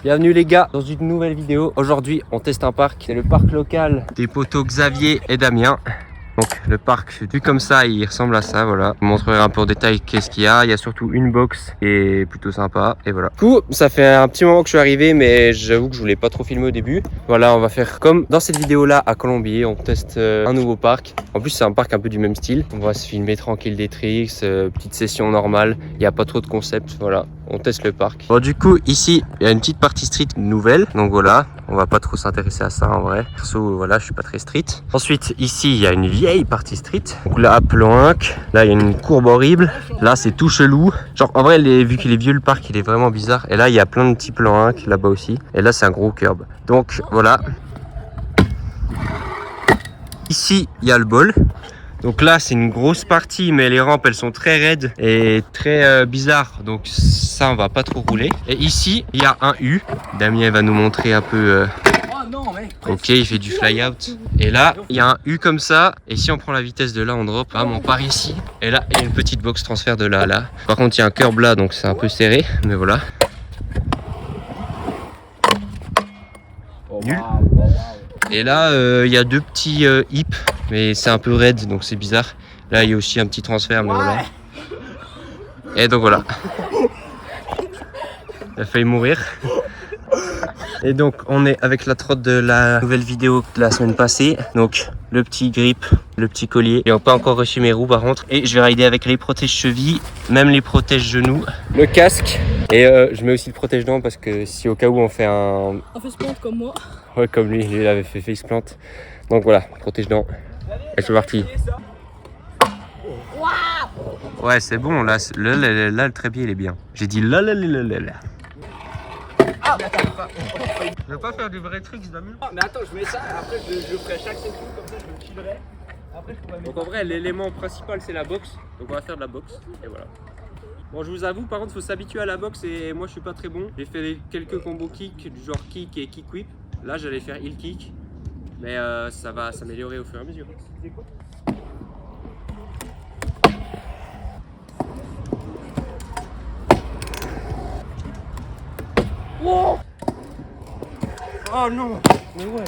Bienvenue les gars dans une nouvelle vidéo. Aujourd'hui on teste un parc, c'est le parc local des potos Xavier et Damien. Donc le parc vu comme ça il ressemble à ça, voilà. Je vous montrerai un peu en détail qu'est-ce qu'il y a. Il y a surtout une box qui est plutôt sympa et voilà. Du coup ça fait un petit moment que je suis arrivé mais j'avoue que je voulais pas trop filmer au début. Voilà, on va faire comme dans cette vidéo là à Colombier, on teste un nouveau parc. En plus c'est un parc un peu du même style. On va se filmer tranquille des tricks, petite session normale. Il n'y a pas trop de concept, voilà. On teste le parc. Bon du coup ici il y a une petite partie street nouvelle. Donc voilà, on va pas trop s'intéresser à ça en vrai. Perso voilà, je suis pas très street. Ensuite ici il y a une vieille partie street. Donc là planque, là il y a une courbe horrible. Là c'est tout chelou. Genre en vrai vu qu'il est vieux le parc il est vraiment bizarre. Et là il y a plein de petits planques là-bas aussi. Et là c'est un gros curb. Donc voilà. Ici il y a le bol. Donc là c'est une grosse partie mais les rampes elles sont très raides et très bizarres, donc ça on va pas trop rouler. Et ici il y a un U, Damien va nous montrer un peu ok il fait du fly out. Et là il y a un U comme ça et si on prend la vitesse de là on drop, on part ici. Et là il y a une petite box transfert de là à là. Par contre il y a un curb là donc c'est un peu serré mais voilà. Nul. Et là il y a deux petits hips mais c'est un peu raide donc c'est bizarre. Là il y a aussi un petit transfert mais voilà. Et donc voilà. Il a failli mourir. Et donc on est avec la trotte de la nouvelle vidéo de la semaine passée. Donc le petit grip, le petit collier. Et on n'a pas encore reçu mes roues par contre. Et je vais rider avec les protèges chevilles, même les protèges genoux. Le casque. Et je mets aussi le protège dents parce que si au cas où on fait un faceplant comme moi. Ouais comme lui, il avait fait faceplant. Donc voilà, protège dents. Et c'est parti. Ouais c'est bon, là le trépied il est bien. J'ai dit là. Ah, mais attends, Je veux pas faire du vrai truc, Damien. mais attends, je mets ça, après je ferai chaque seconde, comme ça je me chillerai. Après je pourrais mettre. Donc en vrai l'élément principal c'est la boxe. Donc on va faire de la boxe et voilà. Bon je vous avoue par contre faut s'habituer à la boxe et moi je suis pas très bon. J'ai fait quelques combos kick du genre kick et kick whip. Là j'allais faire heel kick. Mais ça va s'améliorer au fur et à mesure. Oh, Oh non. Mais ouais.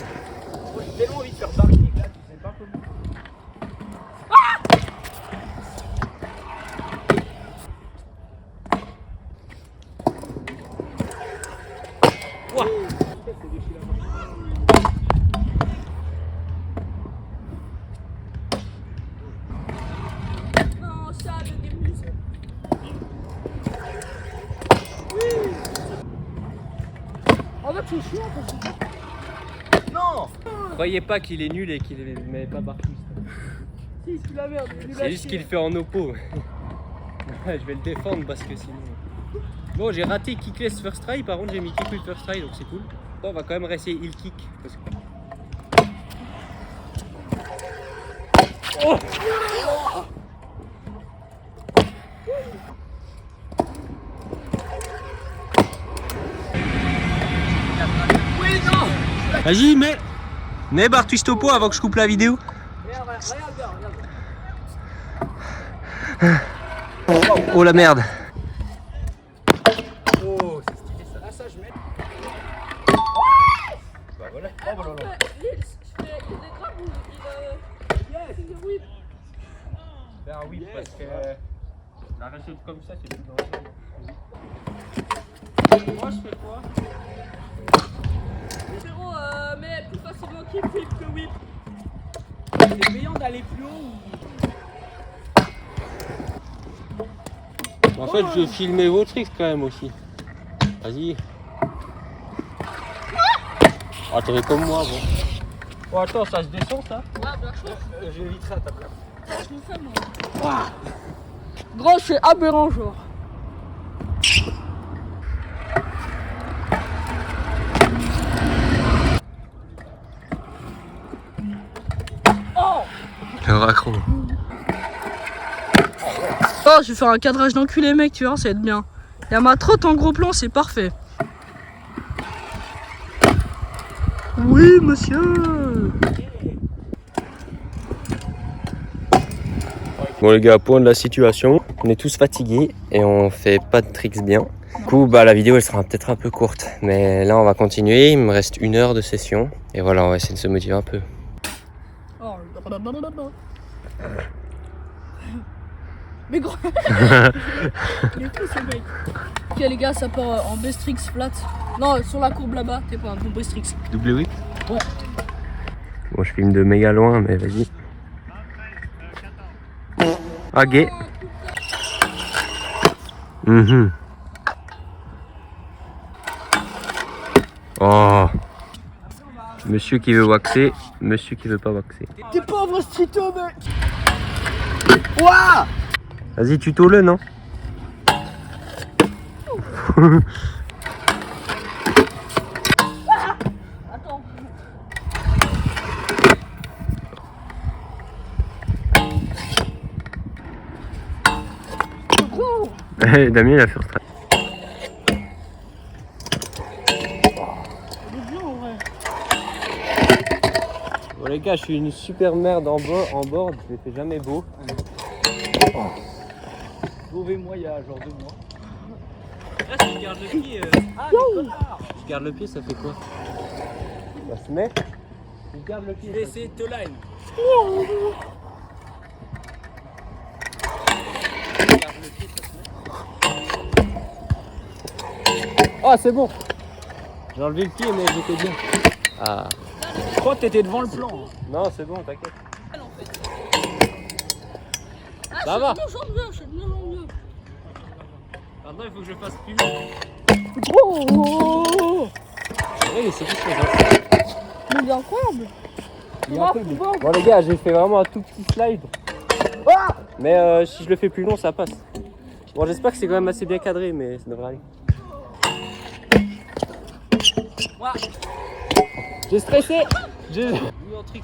j'ai tellement envie de faire backkick là, tu sais pas comment. Non, ça de démise. En fait, c'est chiant parce que. Non. Croyez pas qu'il est nul et qu'il met pas barquiste. Si, c'est la merde. C'est juste qu'il fait en oppo. Je vais le défendre parce que sinon. Bon j'ai raté kickless first try, par contre j'ai mis kick whip first try donc c'est cool. Bon, on va quand même rester heel kick parce que... Oh Oui, non. vas-y mets bar twist au pot avant que je coupe la vidéo. Regarde. Oh la merde. Oh, c'est stylé ça. Ah, ça, je mets. Bah voilà. Oh, voilà. Je fais des grappes ou il des whips. Faire un whip parce que la réussite comme ça c'est plus dangereux. Moi je fais quoi? Frérot, mais plus facilement kick whip que whip. C'est payant d'aller plus haut ou. En fait je vais filmer vos tricks quand même aussi. Vas-y. Ah t'es comme moi bon. Oh attends ça se descend ça? Ouais, bien sûr. J'éviterai à ta place. Je le fais moi. Gros, c'est aberrant, genre. Le raccro. Oh, je vais faire un cadrage d'enculé, mec, tu vois, ça va être bien. Il y a ma trotte en gros plan, c'est parfait. Oui, monsieur. Bon les gars, point de la situation, on est tous fatigués et on fait pas de tricks bien. Non. coup, bah, la vidéo elle sera peut-être un peu courte. Mais là, on va continuer. Il me reste 1 heure de session. Et voilà, on va essayer de se motiver un peu. Oh, mais gros. Il est fou ce mec. Ok les gars, ça part en Bestrix flat. Non, sur la courbe là-bas, t'es pas un bon Bestrix. Double whip. Ouais. Bon, je filme de méga loin, mais vas-y. Ah, gay. Oh. Monsieur qui veut waxer, monsieur qui veut pas waxer. T'es pauvre Strito, mec. Ouah. Vas-y, tuto-le, non? Attends. Damien, il a fait retrait. Bon les gars, je suis une super merde en board, je les fais jamais beau. Mauvais-moi il y a genre 2 mois. Là, si tu gardes le pied. Ah, mais connard. Tu gardes le pied, ça fait quoi? Ça se met. Tu gardes le pied. Je vais essayer de te line. Oh, c'est bon. J'ai enlevé le pied, mais j'étais bien. Ah. Je crois que t'étais devant le plan. Non, c'est bon, t'inquiète. Ah, Ça va. Je suis de mieux en mieux. Maintenant, il faut que je fasse plus long. Oh, Oui, c'est tout ça. mais il est incroyable. Il est un peu bien. Bon les gars, j'ai fait vraiment un tout petit slide. Mais si je le fais plus long, ça passe. Bon, j'espère que c'est quand même assez bien cadré, mais ça devrait aller. J'ai stressé. Oui, en trick.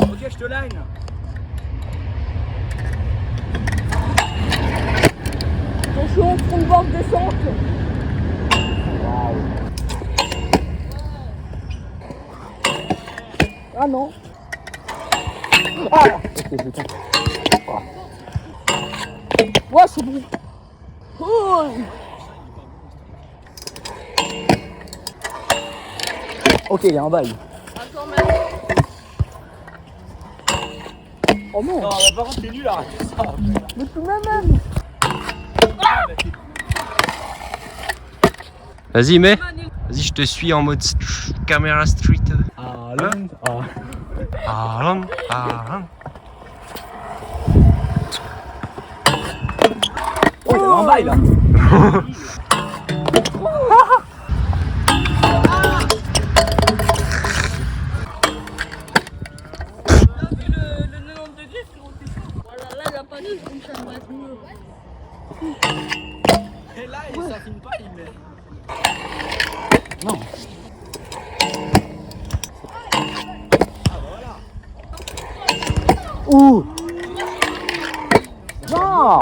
Ok, je te line. Attention, front de bord descente. Ah non. Ouais, c'est bon. Oh. Ok, il y a un bail. Attends, mais... Oh non. Non, mais par contre, t'es nul à rater ça. Mais tout de même. Vas-y, mais. Vas-y, je te suis en mode caméra street. Alan. Alan, Alan. Oh, il y a un bail là. Le 90 degrés, frérot, t'es chaud. Voilà, là, il n'y a pas de donc ça va être mieux. Et là, ça filme pas, il met. Ouh. Non.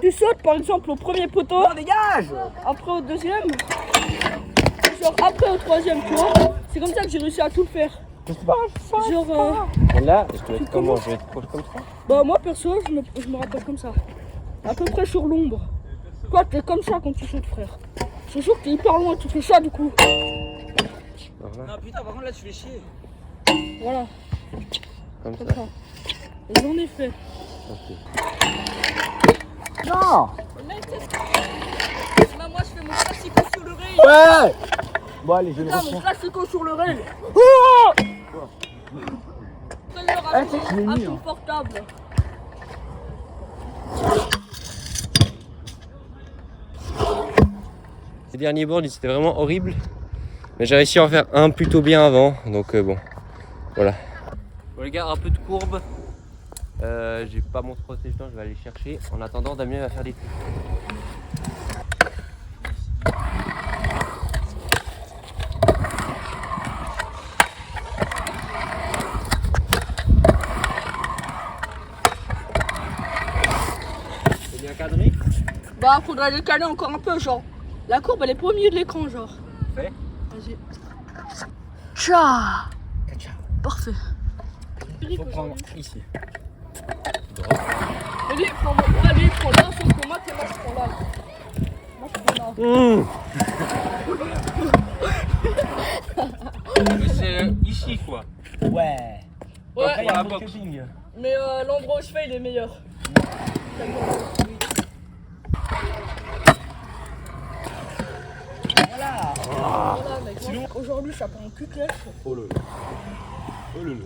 Tu sautes par exemple au premier poteau, Non, dégage. après au deuxième, genre après au troisième, tu vois. C'est comme ça que j'ai réussi à tout faire. Genre, Et là, je vais être comment? Je vais être proche comme ça? bah moi perso, je me rappelle comme ça. À peu près sur l'ombre. Toi, t'es comme ça quand tu sautes, frère. C'est sûr que t'es hyper loin, tu fais ça du coup. Voilà, Non, putain, par contre, là, tu fais chier. Voilà, comme comme ça. ça. Et j'en ai fait. Ok. Non. Là, moi, je fais mon classico sur le rail. Ouais. Bon, allez, je vais le Putain, mon reprendre. classico sur le rail. Je l'ai mis, hein. Inconfortable. Les derniers boards, c'était vraiment horrible. Mais j'ai réussi à en faire un plutôt bien avant. Donc bon, voilà. Bon les gars, un peu de courbe. J'ai pas mon protège-dents, je vais aller chercher. En attendant, Damien va faire des trucs. C'est bien cadré? Bah, faudrait le caler encore un peu, genre. La courbe, elle est pas au milieu de l'écran, genre. Fait. Vas-y. Tcha. Parfait. Faut prendre ici. Allez, prends là, sauf que moi, moi, je prends là. Moi, je prends là. Mais c'est ici quoi. Ouais. Ouais, Après, il y a la un boxe. camping. mais l'endroit où je fais, il est meilleur. Voilà. Voilà, mec. Aujourd'hui, ça prend un cul clash. Oh là là. Oh là là.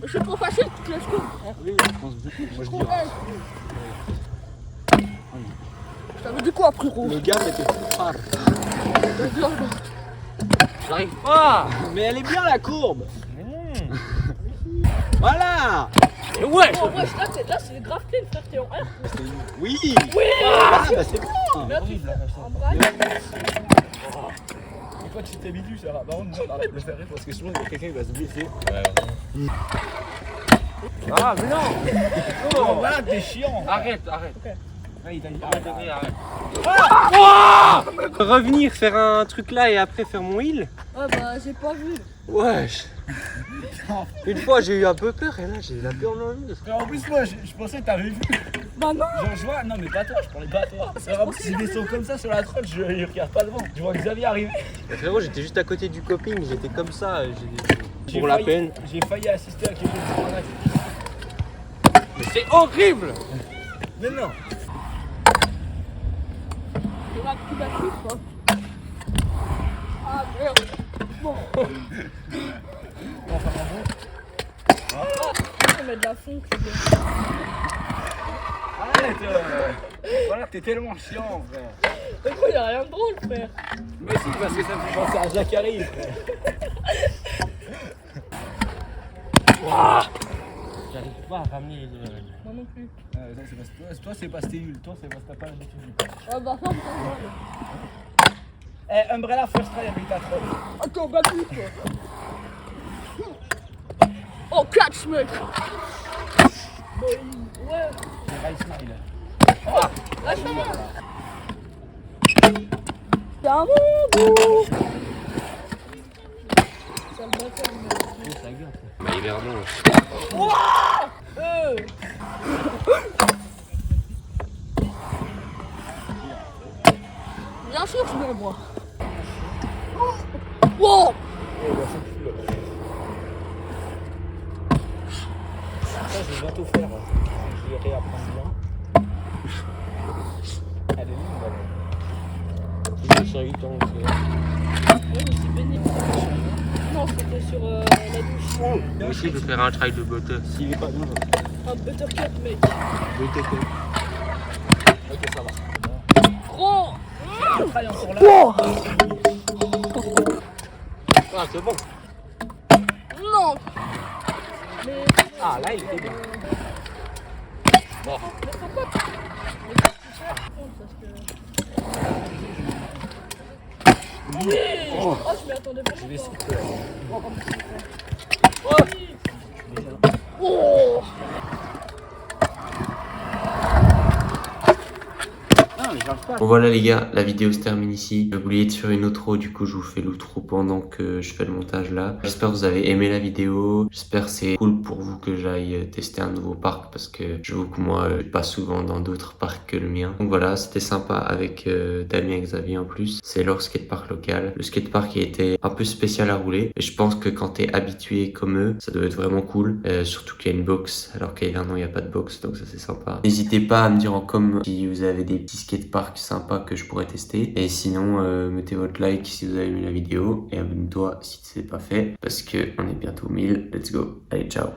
Mais c'est trop facile, tu te laisses quoi. Oui, je pense beaucoup. Moi, je dis. Ça veut dire quoi, frérot? Le gars était plus rare. J'arrive pas. Mais elle est bien la courbe. Voilà. Mais ouais. Oh, ouais, là, c'est grave clean, frère, t'es en R. Oui. Oui. Ah, bah c'est bien. Là, tu fais un bras. Et quand tu t'habitues, ça va. Par contre, non, arrête de faire rire parce que sinon, il y a quelqu'un qui va se blesser. Ah mais non. Oh, voilà, t'es chiant. Arrête. Ouais, il t'a dit Arrête. Revenir, faire un truc là et après faire mon heal. Ouais, bah, j'ai pas vu. Wesh. Une fois j'ai eu un peu peur et là j'ai eu la peur dans le nez. Mais en plus, moi, je pensais que t'avais vu. Bah, non. Genre, je vois, non, mais pas toi, je parlais pas à toi. En plus, il descend comme ça sur la trotte, je regarde pas devant. Je vois Xavier arriver. Frérot, j'étais juste à côté du coping, j'étais comme ça. J'ai Pour la failli- peine. J'ai failli assister à quelque chose de dramatique. Mais c'est horrible. Mais non. C'est la petite batterie, quoi. Ah, merde. Bon. On va faire un bon. Ah, on met de la funk. Arrête. Voilà, t'es tellement chiant, frère. Mais quoi, y'a rien de drôle, frère. Mais si, parce que ça me fait penser à Jacari, frère. J'arrive pas à ramener le. Moi non plus. Ça, c'est parce que toi, c'est parce que t'es nul. Toi, c'est parce que t'as pas l'habitude du parc. Ah, bah, non, putain, Eh, Umbrella First Try avec ta trotte. attends, batterie, quoi. Oh, catch, mec. Ouais. C'est Rise Smile. Lâche-moi. C'est un monde. Ça le bâtard, mec. Bah, Hivernon. Bien sûr, je vais moi. Wow. Ça, je vais bientôt faire. Je vais réapprendre bien. Elle est longue, elle. J'ai 8 ans. Ouais, mais c'est pénible. Non, c'était sur la douche. Moi aussi, je vais faire un trail de beauté. S'il est pas bien, Un buttercut, mec. ok, ça va. Gros. Je travaille encore là. Ah, c'est bon. Non. Mais. Ah, là, il était bien. Mais pourquoi tu fais parce que. Oui. Oh, je m'y attendais pas. Je vais essayer de Oh. Bon voilà les gars, la vidéo se termine ici. J'ai oublié de faire une outro, du coup je vous fais l'outro pendant que je fais le montage là. J'espère que vous avez aimé la vidéo. J'espère que c'est cool pour vous que j'aille tester un nouveau parc parce que j'avoue que moi je vais pas souvent dans d'autres parcs que le mien. Donc voilà, c'était sympa avec Damien et Xavier en plus. C'est leur skatepark local. Le skatepark a été un peu spécial à rouler et je pense que quand t'es habitué comme eux, ça doit être vraiment cool. Surtout qu'il y a une box alors qu'à Hivernon il n'y a pas de box, donc ça c'est sympa. N'hésitez pas à me dire en com si vous avez des petits skateparks sympas que je pourrais tester. Et sinon, mettez votre like si vous avez aimé la vidéo et abonne-toi si c'est pas fait parce que on est bientôt 1000. Let's go. Allez, ciao.